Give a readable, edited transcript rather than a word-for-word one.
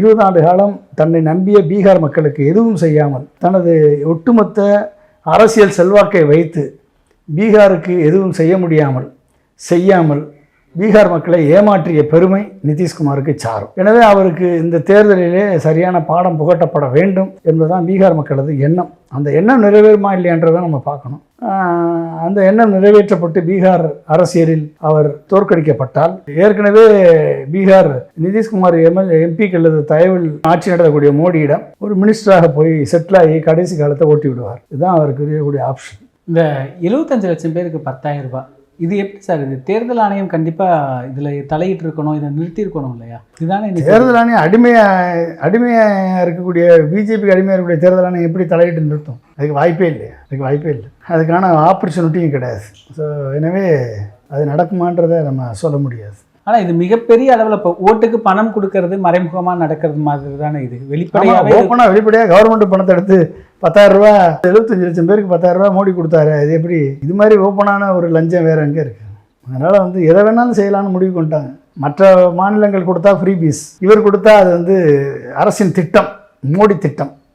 20 ஆண்டு காலம் தன்னை நம்பிய பீகார் மக்களுக்கு எதுவும் செய்யாமல் தனது ஒட்டுமொத்த அரசியல் செல்வாக்கை வைத்து பீகாருக்கு எதுவும் செய்யாமல் பீகார் மக்களை ஏமாற்றிய பெருமை நிதிஷ்குமாருக்கு சாரும். எனவே அவருக்கு இந்த தேர்தலிலே சரியான பாடம் புகட்டப்பட வேண்டும் என்பதுதான் பீகார் மக்களது எண்ணம். அந்த எண்ணம் நிறைவேறுமா இல்லையன்றதை நம்ம பார்க்கணும். அந்த எண்ணம் நிறைவேற்றப்பட்டு பீகார் அரசியலில் அவர் தோற்கடிக்கப்பட்டால் ஏற்கனவே பீகார் நிதிஷ்குமார் எம்பிக்கள் தயவில் ஆட்சி நடத்தக்கூடிய மோடியிடம் ஒரு மினிஸ்டராக போய் செட்டில் ஆகி கடைசி காலத்தை ஓட்டி விடுவார். இதுதான் அவருக்கு இருக்கக்கூடிய ஆப்ஷன். இந்த 75 லட்சம் பேருக்கு 10,000 ரூபாய், இது எப்படி சார்? இது தேர்தல் ஆணையம் கண்டிப்பாக இதில் தலையிட்டு இருக்கணும், இதை நிறுத்தியிருக்கணும் இல்லையா? இதுதானே தேர்தல் ஆணையம் அடிமையாக இருக்கக்கூடிய பிஜேபிக்கு அடிமையாக இருக்கக்கூடிய தேர்தல் ஆணையம் எப்படி தலையிட்டு நிறுத்தும்? அதுக்கு வாய்ப்பே இல்லை. அதுக்கான ஆப்பர்ச்சுனிட்டியும் கிடையாது. ஸோ எனவே அது நடக்குமான்றதை நம்ம சொல்ல முடியாது. ஆனால் இது மிகப்பெரிய அளவில் இப்போ ஓட்டுக்கு பணம் கொடுக்கறது மறைமுகமாக நடக்கிறது மாதிரி தானே. இது வெளிப்படையாக கவர்மெண்ட் பணத்தை எடுத்து 10,000 ரூபா 75 லட்சம் பேருக்கு 10,000 ரூபா மோடி கொடுத்தாரு. இது எப்படி இது மாதிரி ஓப்பனான ஒரு லஞ்சம் வேறு எங்கே இருக்குது? அதனால் எதை வேணாலும் செய்யலான்னு முடிவு கொண்டாங்க. மற்ற மாநிலங்கள் கொடுத்தா ஃப்ரீ பீஸ், இவர் கொடுத்தா அது அரசின் திட்டம், மோடி திட்டம்.